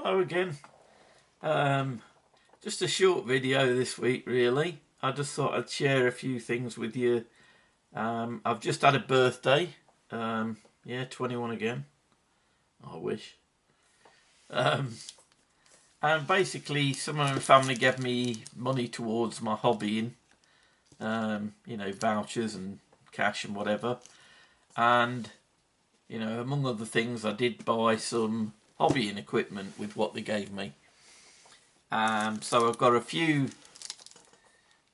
Hello again. Just a short video this week really. I just thought I'd share a few things with you. I've just had a birthday. Yeah, 21 again. I wish. And basically some of my family gave me money towards my hobbying. You know, vouchers and cash and whatever. And, you know, among other things, I did buy some hobbying equipment with what they gave me. So I've got a few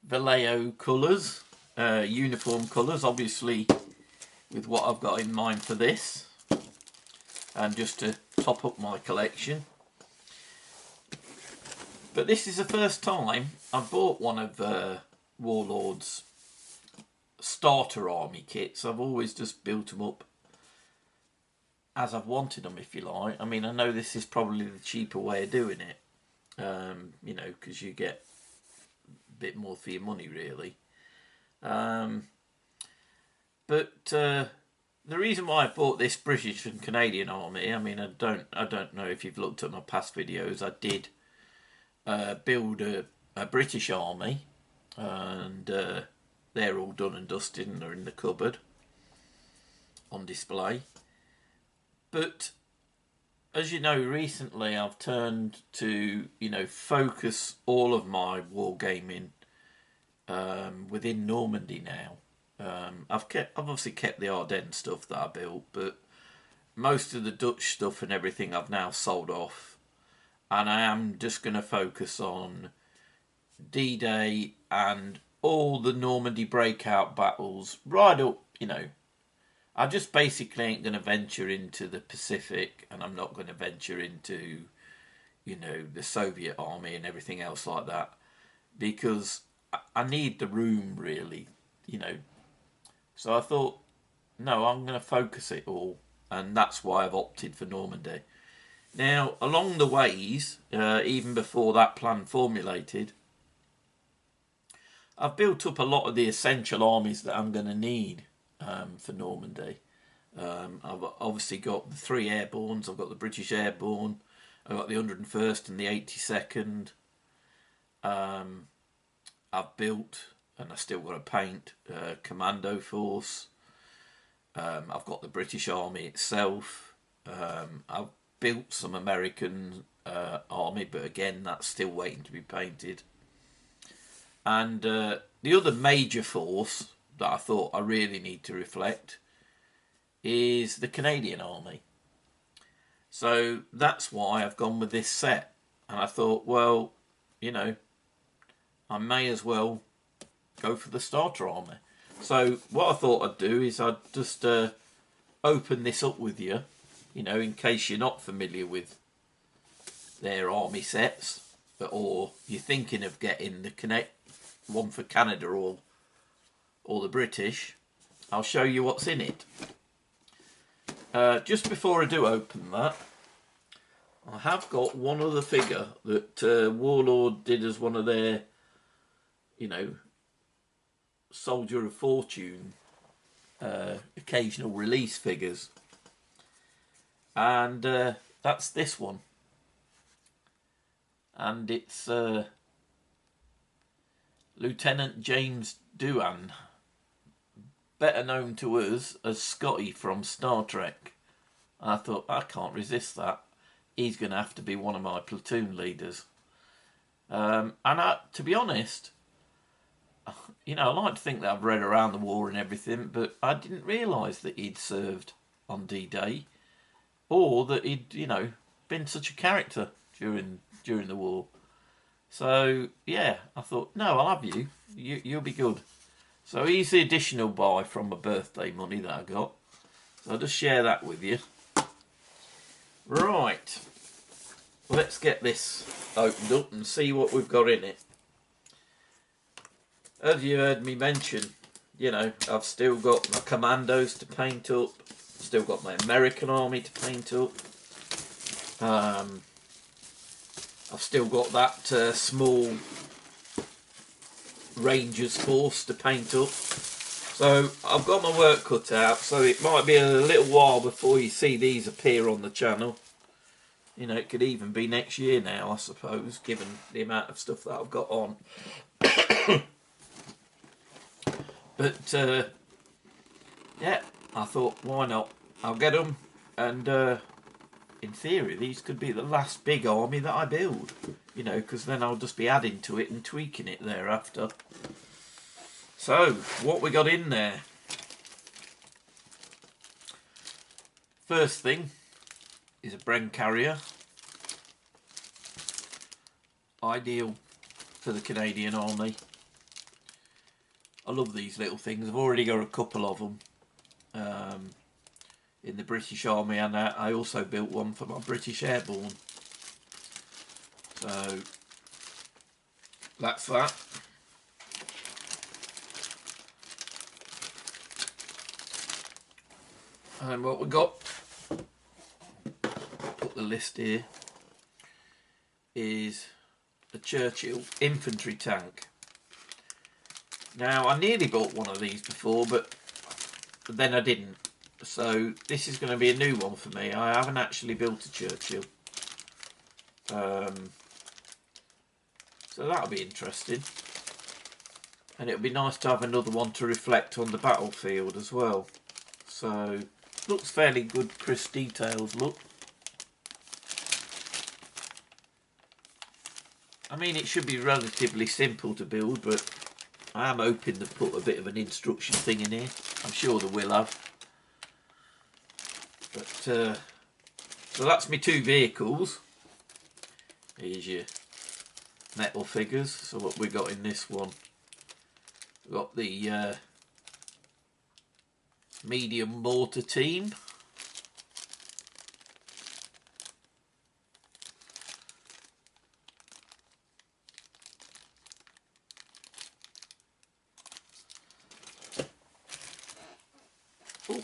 Vallejo colours, uniform colours, obviously with what I've got in mind for this, and just to top up my collection. But this is the first time I've bought one of Warlord's starter army kits. I've always just built them up as I've wanted them, if you like. I mean, I know this is probably the cheaper way of doing it, you know, because you get a bit more for your money, really. But the reason why I bought this British and Canadian army, I mean, I don't know if you've looked at my past videos. I did build a British army, and they're all done and dusted and they're in the cupboard on display. But as you know, recently I've turned to, you know, focus all of my wargaming within Normandy now. I've obviously kept the Ardennes stuff that I built, but most of the Dutch stuff and everything I've now sold off, and I am just going to focus on D-Day and all the Normandy breakout battles right up, you know. I just basically ain't going to venture into the Pacific, and I'm not going to venture into, you know, the Soviet army and everything else like that, because I need the room, really, you know. So I thought, no, I'm going to focus it all, and that's why I've opted for Normandy. Now, along the ways, even before that plan formulated, I've built up a lot of the essential armies that I'm going to need for Normandy. I've obviously got the 3 airbornes. I've got the British Airborne. I've got the 101st and the 82nd. I've built, and I still got to paint, Commando Force. I've got the British Army itself. I've built some American army, but again, that's still waiting to be painted. And the other major force that I thought I really need to reflect is the Canadian army. So that's why I've gone with this set. And I thought, well, you know, I may as well go for the starter army. So what I thought I'd do is I'd just open this up with you, you know, in case you're not familiar with their army sets, or you're thinking of getting the one for Canada or the British. I'll show you what's in it. Just before I do open that, I have got one other figure that Warlord did as one of their, you know, Soldier of Fortune occasional release figures, and that's this one, and it's Lieutenant James Doohan, better known to us as Scotty from Star Trek. I thought, I can't resist that. He's going to have to be one of my platoon leaders. And to be honest, you know, I like to think that I've read around the war and everything, but I didn't realise that he'd served on D-Day, or that he'd, you know, been such a character during the war. So yeah, I thought, no, I'll have you. You'll be good. So he's the additional buy from my birthday money that I got. So I'll just share that with you. Right, let's get this opened up and see what we've got in it. As you heard me mention, you know, I've still got my commandos to paint up. Still got my American army to paint up. I've still got that small Rangers force to paint up. So I've got my work cut out, so it might be a little while before you see these appear on the channel. You know, it could even be next year now, I suppose, given the amount of stuff that I've got on. But yeah, I thought, why not? I'll get them, and in theory, these could be the last big army that I build. You know, because then I'll just be adding to it and tweaking it thereafter. So, what we got in there? First thing is a Bren carrier. Ideal for the Canadian Army. I love these little things. I've already got a couple of them in the British Army, and I also built one for my British Airborne. So that's that. And what we got, put the list here, is a Churchill infantry tank. Now, I nearly bought one of these before, but then I didn't. So this is going to be a new one for me. I haven't actually built a Churchill. So that'll be interesting. And it'll be nice to have another one to reflect on the battlefield as well. So, looks fairly good, crisp details, look. I mean, it should be relatively simple to build, but I am hoping to put a bit of an instruction thing in here. I'm sure they will have. But, so that's my two vehicles. Here's your metal figures. So what we got in this one? We've got the medium mortar team. Oh,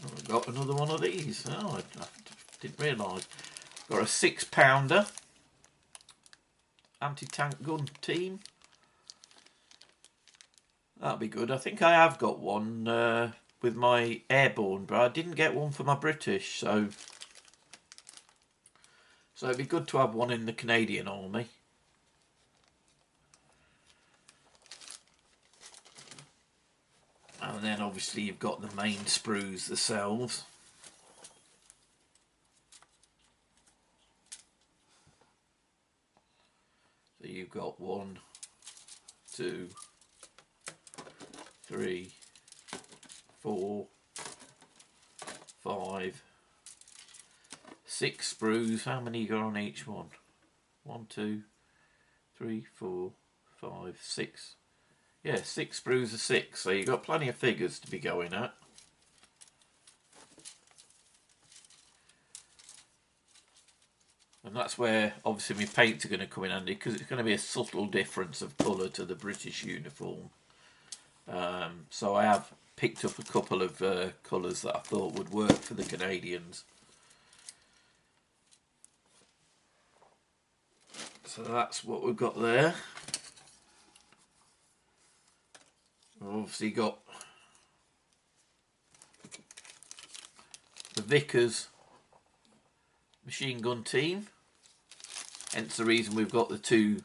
I've got another one of these. Oh, I didn't realise. Got a 6-pounder anti-tank gun team. That'll be good. I think I have got one with my Airborne, but I didn't get one for my British, so it'd be good to have one in the Canadian Army. And then obviously you've got the main sprues themselves. So you've got 1, 2, 3, 4, 5, 6 sprues. How many you got on each one? 1, 2, 3, 4, 5, 6. Yeah, 6 sprues of 6. So you've got plenty of figures to be going at. And that's where obviously my paints are going to come in handy, because it's going to be a subtle difference of colour to the British uniform. So I have picked up a couple of colours that I thought would work for the Canadians. So that's what we've got there. We've obviously got the Vickers machine gun team. Hence the reason we've got the two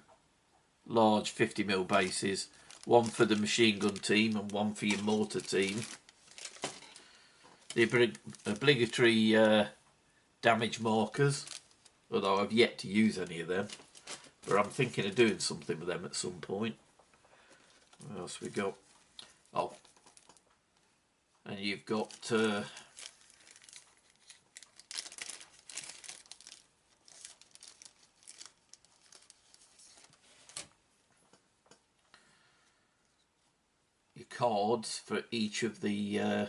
large 50mm bases. One for the machine gun team and one for your mortar team. The obligatory damage markers, although I've yet to use any of them. But I'm thinking of doing something with them at some point. What else we got? Oh, and you've got your cards for each of the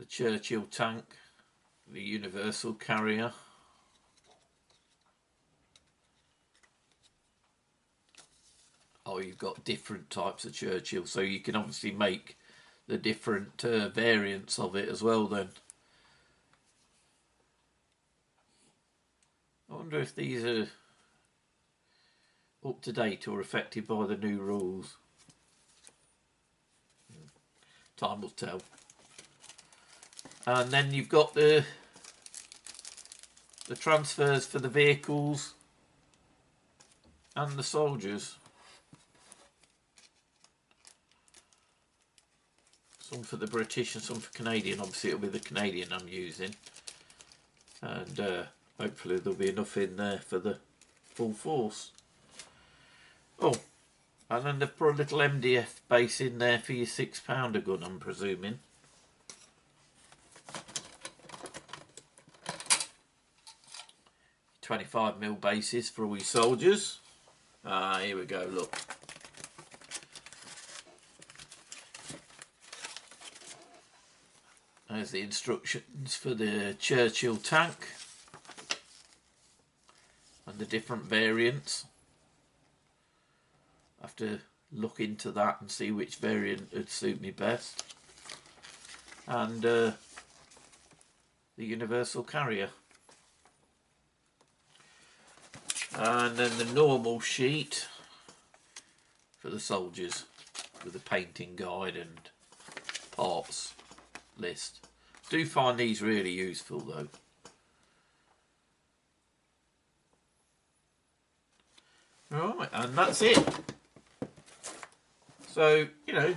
Churchill tank, the universal carrier. Oh, you've got different types of Churchill, so you can obviously make the different variants of it as well then. I wonder if these are up to date or affected by the new rules. Time will tell. And then you've got the the transfers for the vehicles and the soldiers. Some for the British and some for Canadian. Obviously it'll be the Canadian I'm using. And hopefully there'll be enough in there for the full force. Oh, and then they've put a little MDF base in there for your 6-pounder gun, I'm presuming. .25mm bases for all your soldiers. Here we go, look. There's the instructions for the Churchill tank and the different variants. I have to look into that and see which variant would suit me best. And the universal carrier. And then the normal sheet for the soldiers with the painting guide and parts list. Do find these really useful though. Right, and that's it. So, you know,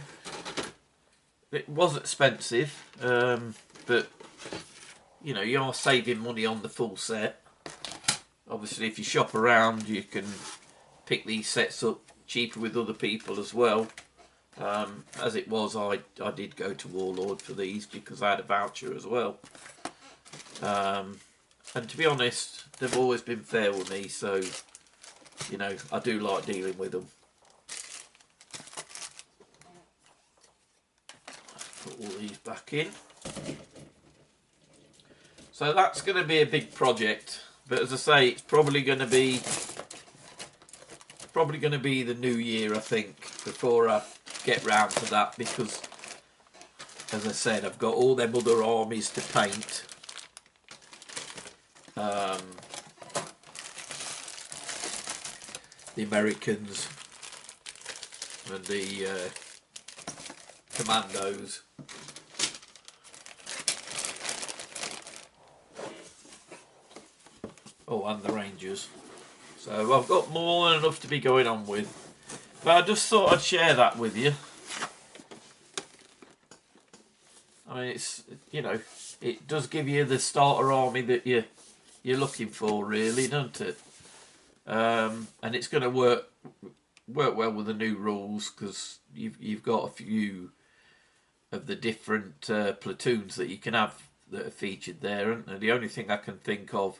it was expensive, but, you know, you are saving money on the full set. Obviously, if you shop around, you can pick these sets up cheaper with other people as well. As it was, I did go to Warlord for these because I had a voucher as well. And to be honest, they've always been fair with me, so, you know, I do like dealing with them. Put all these back in. So that's going to be a big project, but as I say, it's probably going to be the new year, I think, before I get round to that, because as I said, I've got all them other armies to paint. The Americans and the commandos. Oh, and the Rangers. So I've got more than enough to be going on with. But I just thought I'd share that with you. I mean, it's, you know, it does give you the starter army that you're looking for, really, doesn't it? And it's going to work well with the new rules, because you've got a few of the different platoons that you can have that are featured there, and the only thing I can think of,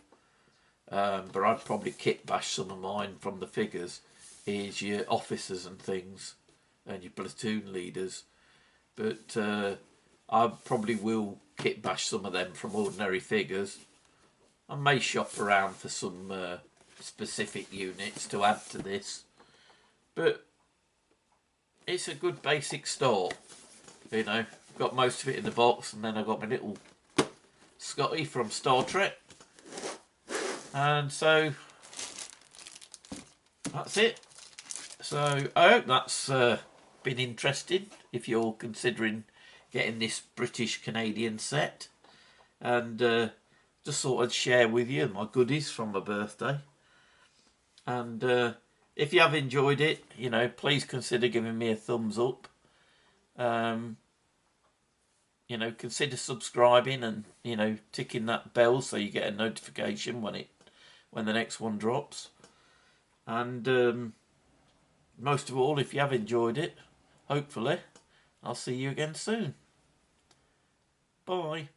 but I'd probably kit bash some of mine from the figures, is your officers and things and your platoon leaders. But I probably will kit bash some of them from ordinary figures. I may shop around for some specific units to add to this, but it's a good basic start. You know, got most of it in the box, and then I got my little Scotty from Star Trek, and so that's it. So I hope that's been interesting if you're considering getting this British Canadian set, and just thought I'd share with you my goodies from my birthday. And if you have enjoyed it, you know, please consider giving me a thumbs up. You know, consider subscribing and, you know, ticking that bell so you get a notification when the next one drops. And most of all, if you have enjoyed it, hopefully, I'll see you again soon. Bye.